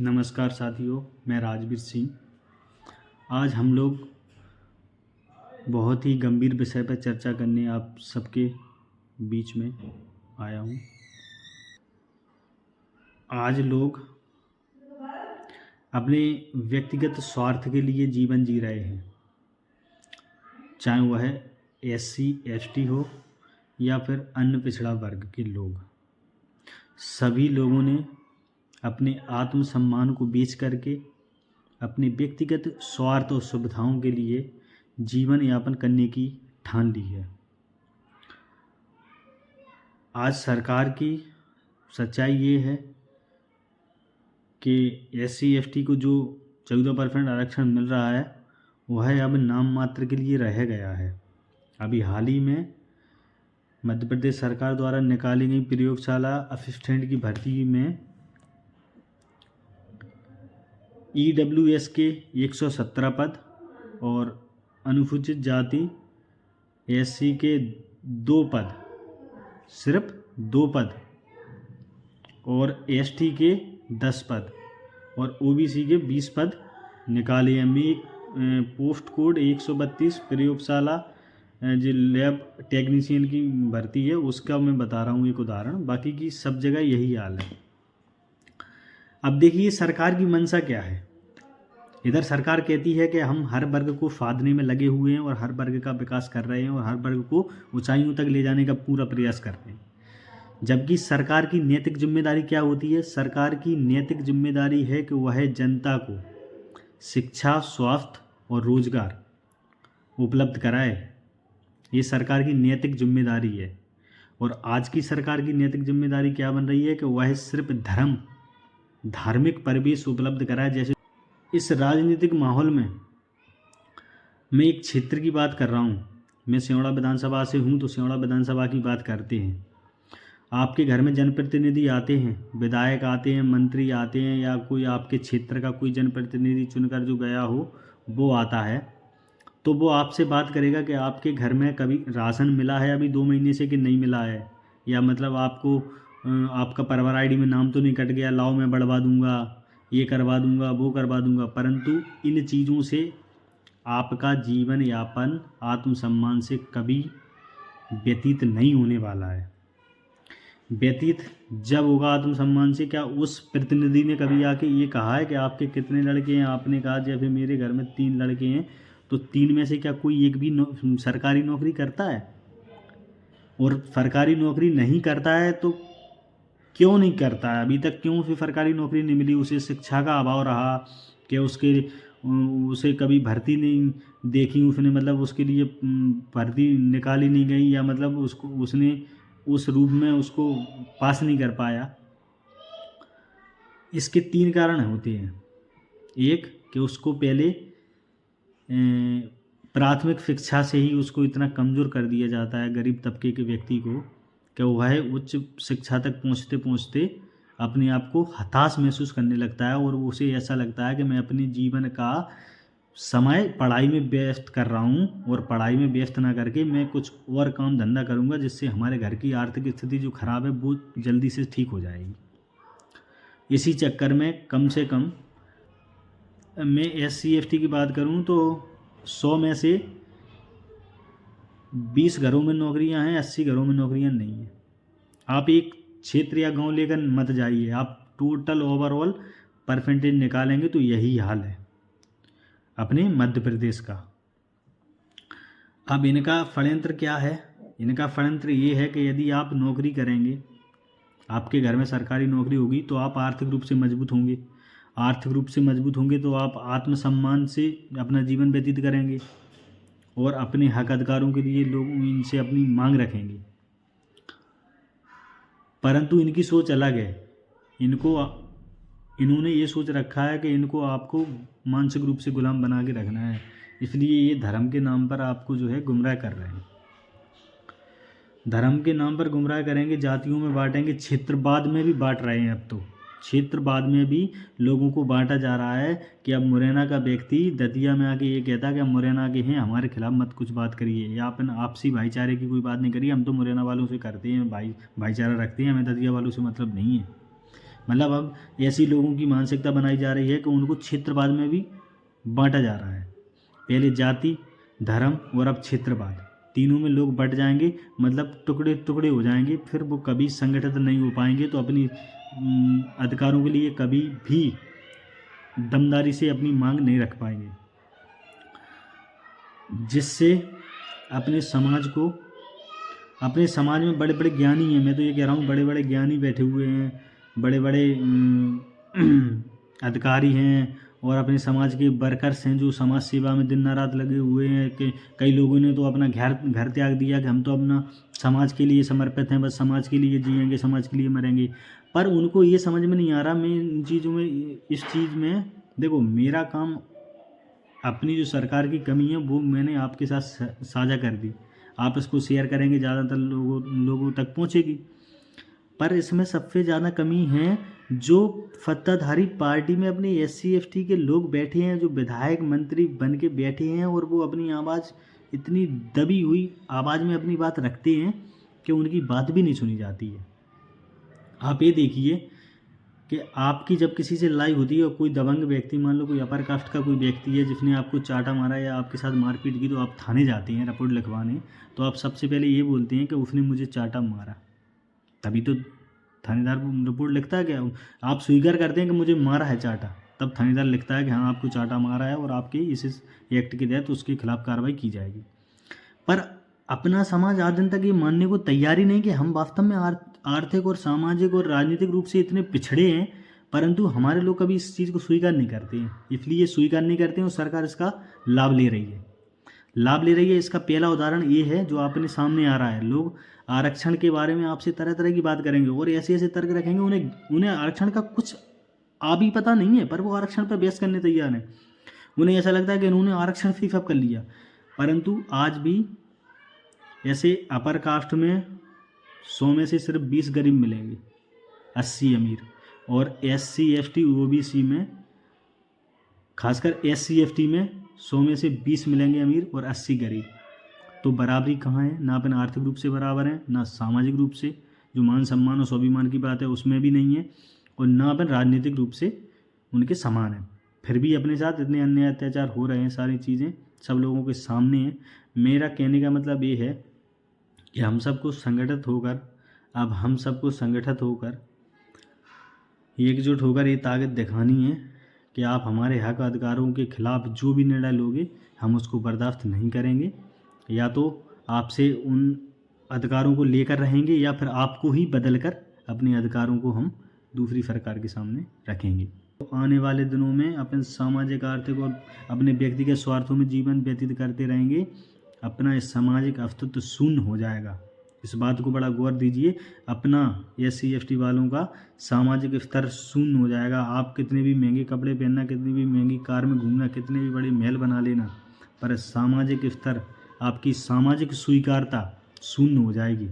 नमस्कार साथियों, मैं राजवीर सिंह। आज हम लोग बहुत ही गंभीर विषय पर चर्चा करने आप सबके बीच में आया हूँ। आज लोग अपने व्यक्तिगत स्वार्थ के लिए जीवन जी रहे हैं, चाहे वह SC ST हो या फिर अन्य पिछड़ा वर्ग के लोग। सभी लोगों ने अपने आत्मसम्मान को बेच करके अपने व्यक्तिगत स्वार्थ और सुविधाओं के लिए जीवन यापन करने की ठान ली है। आज सरकार की सच्चाई ये है कि SC ST को जो 14% आरक्षण मिल रहा है वह अब नाम मात्र के लिए रह गया है। अभी हाल ही में मध्य प्रदेश सरकार द्वारा निकाली गई प्रयोगशाला असिस्टेंट की भर्ती में EWS के 117 पद और अनुसूचित जाति SC के 2 पद, सिर्फ 2 पद, और ST के 10 पद और OBC के 20 पद निकाले हैं। मैं पोस्ट कोड 132 प्रयोगशाला जो लैब टेक्नीशियन की भर्ती है उसका मैं बता रहा हूँ एक उदाहरण, बाकी की सब जगह यही हाल है। अब देखिए सरकार की मंशा क्या है। इधर सरकार कहती है कि हम हर वर्ग को फादने में लगे हुए हैं और हर वर्ग का विकास कर रहे हैं और हर वर्ग को ऊंचाइयों तक ले जाने का पूरा प्रयास कर रहे हैं, जबकि सरकार की नैतिक जिम्मेदारी क्या होती है? सरकार की नैतिक जिम्मेदारी है कि वह जनता को शिक्षा, स्वास्थ्य और रोजगार उपलब्ध कराए। ये सरकार की नैतिक जिम्मेदारी है। और आज की सरकार की नैतिक जिम्मेदारी क्या बन रही है कि वह सिर्फ धार्मिक परिवेश उपलब्ध कराए। जैसे इस राजनीतिक माहौल में मैं एक क्षेत्र की बात कर रहा हूँ, मैं सिंगौड़ा विधानसभा से हूँ, तो सिंगौड़ा विधानसभा की बात करते हैं। आपके घर में जनप्रतिनिधि आते हैं, विधायक आते हैं, मंत्री आते हैं, या कोई आपके क्षेत्र का कोई जनप्रतिनिधि चुनकर जो गया हो वो आता है, तो वो आपसे बात करेगा कि आपके घर में कभी राशन मिला है अभी 2 महीने से कि नहीं मिला है, या मतलब आपको आपका परिवार ID में नाम तो नहीं कट गया, लाओ मैं बढ़वा दूंगा, ये करवा दूंगा, वो करवा दूंगा। परंतु इन चीज़ों से आपका जीवन यापन आत्मसम्मान से कभी व्यतीत नहीं होने वाला है। व्यतीत जब होगा आत्मसम्मान से, क्या उस प्रतिनिधि ने कभी आके ये कहा है कि आपके कितने लड़के हैं? आपने कहा जैसे मेरे घर में 3 लड़के हैं, तो 3 में से क्या कोई एक भी सरकारी नौकरी करता है? और सरकारी नौकरी नहीं करता है तो क्यों नहीं करता है? अभी तक क्यों उसे सरकारी नौकरी नहीं मिली? उसे शिक्षा का अभाव रहा कि उसे कभी भर्ती नहीं देखी उसने, मतलब उसके लिए भर्ती निकाली नहीं गई, या मतलब उसने उस रूप में उसको पास नहीं कर पाया। इसके 3 कारण होते हैं। एक कि उसको पहले प्राथमिक शिक्षा से ही उसको इतना कमज़ोर कर दिया जाता है गरीब तबके के व्यक्ति को कि वह उच्च शिक्षा तक पहुंचते पहुंचते अपने आप को हताश महसूस करने लगता है और उसे ऐसा लगता है कि मैं अपने जीवन का समय पढ़ाई में व्यस्त कर रहा हूँ और पढ़ाई में व्यस्त ना करके मैं कुछ और काम धंधा करूँगा जिससे हमारे घर की आर्थिक स्थिति जो ख़राब है वो जल्दी से ठीक हो जाएगी। इसी चक्कर में कम से कम मैं SC ST की बात करूँ तो 100 में से 20 घरों में नौकरियां हैं, 80 घरों में नौकरियां नहीं हैं। आप एक क्षेत्र या गांव लेकर मत जाइए, आप टोटल ओवरऑल परसेंटेज निकालेंगे तो यही हाल है अपने मध्य प्रदेश का। अब इनका षड्यंत्र क्या है? इनका षड्यंत्र ये है कि यदि आप नौकरी करेंगे, आपके घर में सरकारी नौकरी होगी, तो आप आर्थिक रूप से मजबूत होंगे। आर्थिक रूप से मजबूत होंगे तो आप आत्मसम्मान से अपना जीवन व्यतीत करेंगे और अपने हक अधिकारों के लिए लोग इनसे अपनी मांग रखेंगे। परंतु इनकी सोच अलग है। इन्होंने ये सोच रखा है कि इनको आपको मानसिक रूप से गुलाम बना के रखना है, इसलिए ये धर्म के नाम पर आपको जो है गुमराह कर रहे हैं। धर्म के नाम पर गुमराह करेंगे, जातियों में बांटेंगे, क्षेत्रवाद में भी बांट रहे हैं। अब तो क्षेत्रवाद में भी लोगों को बांटा जा रहा है कि अब मुरैना का व्यक्ति दतिया में आके ये कहता है कि हम मुरैना के हैं, हमारे खिलाफ मत कुछ बात करिए, या अपन आपसी भाईचारे की कोई बात नहीं करिए, हम तो मुरैना वालों से करते हैं भाईचारा रखते हैं, हमें दतिया वालों से मतलब नहीं है। मतलब अब ऐसी लोगों की मानसिकता बनाई जा रही है कि उनको क्षेत्रवाद में भी बांटा जा रहा है। पहले जाति, धर्म और अब क्षेत्रवाद, तीनों में लोग बट जाएंगे, मतलब टुकड़े टुकड़े हो जाएंगे। फिर वो कभी संगठित नहीं हो पाएंगे, तो अपनी अधिकारों के लिए कभी भी दमदारी से अपनी मांग नहीं रख पाएंगे, जिससे अपने समाज में बड़े बड़े ज्ञानी हैं, मैं तो ये कह रहा हूँ बड़े बड़े ज्ञानी बैठे हुए हैं, बड़े बड़े अधिकारी हैं और अपने समाज के वर्कर्स हैं जो समाज सेवा में दिन रात लगे हुए हैं। कि कई लोगों ने तो अपना घर त्याग दिया कि हम तो अपना समाज के लिए समर्पित हैं, बस समाज के लिए जिएंगे, समाज के लिए मरेंगे। पर उनको ये समझ में नहीं आ रहा, मैं इन चीज़ों में, इस चीज़ में देखो, मेरा काम, अपनी जो सरकार की कमी है वो मैंने आपके साथ साझा कर दी, आप इसको शेयर करेंगे, ज़्यादातर लोगों तक पहुँचेगी। पर इसमें सबसे ज़्यादा कमी है जो सत्ताधारी पार्टी में अपने SC ST के लोग बैठे हैं, जो विधायक मंत्री बन के बैठे हैं, और वो अपनी आवाज़, इतनी दबी हुई आवाज़ में अपनी बात रखते हैं कि उनकी बात भी नहीं सुनी जाती है। आप ये देखिए कि आपकी जब किसी से लड़ाई होती है और कोई दबंग व्यक्ति, मान लो कोई अपर कास्ट का कोई व्यक्ति है जिसने आपको चाटा मारा या आपके साथ मारपीट की, तो आप थाने जाते हैं रिपोर्ट लिखवाने, तो आप सबसे पहले ये बोलते हैं कि उसने मुझे चाटा मारा, तभी तो थानेदार रिपोर्ट लिखता है। क्या आप स्वीकार करते हैं कि मुझे मारा है चाटा, तब थानेदार लिखता है कि हाँ आपको चाटा मारा है और आपके इस एक्ट के तहत उसके खिलाफ कार्रवाई की जाएगी। पर अपना समाज आज दिन तक ये मानने को तैयार ही नहीं कि हम वास्तव में आर्थिक और सामाजिक और राजनीतिक रूप से इतने पिछड़े हैं, परंतु हमारे लोग कभी इस चीज़ को स्वीकार नहीं करते हैं। इसलिए स्वीकार नहीं करते हैं और सरकार इसका लाभ ले रही है। इसका पहला उदाहरण ये है जो अपने सामने आ रहा है। लोग आरक्षण के बारे में आपसे तरह तरह की बात करेंगे और ऐसे ऐसे तर्क रखेंगे, उन्हें आरक्षण का कुछ भी पता नहीं है, पर वो आरक्षण पर बहस करने तैयार हैं। उन्हें ऐसा लगता है कि उन्होंने आरक्षण फी सब कर लिया। परंतु आज भी ऐसे अपर कास्ट में 100 में से सिर्फ 20 गरीब मिलेंगे, 80 अमीर, और SC ST OBC में, खासकर SC ST में 100 में से 20 मिलेंगे अमीर और 80 गरीब। तो बराबरी कहाँ है? ना अपन आर्थिक रूप से बराबर हैं, ना सामाजिक रूप से, जो मान सम्मान और स्वाभिमान की बात है उसमें भी नहीं है, और ना अपन राजनीतिक रूप से उनके समान हैं। फिर भी अपने साथ इतने अन्याय अत्याचार हो रहे हैं, सारी चीज़ें सब लोगों के सामने हैं। मेरा कहने का मतलब ये है कि हम सबको संगठित होकर एकजुट होकर ये ताकत दिखानी है कि आप हमारे हक अधिकारों के खिलाफ जो भी निर्णय लोगे हम उसको बर्दाश्त नहीं करेंगे, या तो आपसे उन अधिकारों को लेकर रहेंगे या फिर आपको ही बदलकर अपने अधिकारों को हम दूसरी सरकार के सामने रखेंगे। तो आने वाले दिनों में अपन सामाजिक, आर्थिक और अपने व्यक्तिगत स्वार्थों में जीवन व्यतीत करते रहेंगे, अपना इस सामाजिक अस्तित्व शून्य हो जाएगा। इस बात को बड़ा गौर दीजिए, अपना SC ST वालों का सामाजिक स्तर शून्य हो जाएगा। आप कितने भी महंगे कपड़े पहनना, कितनी भी महंगी कार में घूमना, कितने भी बड़े महल बना लेना, पर सामाजिक स्तर, आपकी सामाजिक स्वीकारता शून्य हो जाएगी।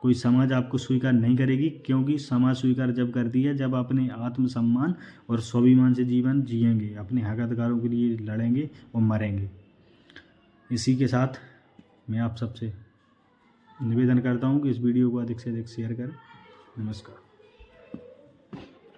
कोई समाज आपको स्वीकार नहीं करेगी, क्योंकि समाज स्वीकार जब करती है जब अपने आत्मसम्मान और स्वाभिमान से जीवन जिएंगे, अपने हक अधिकारों के लिए लड़ेंगे और मरेंगे। इसी के साथ मैं आप सबसे निवेदन करता हूं कि इस वीडियो को अधिक से अधिक शेयर करें। नमस्कार।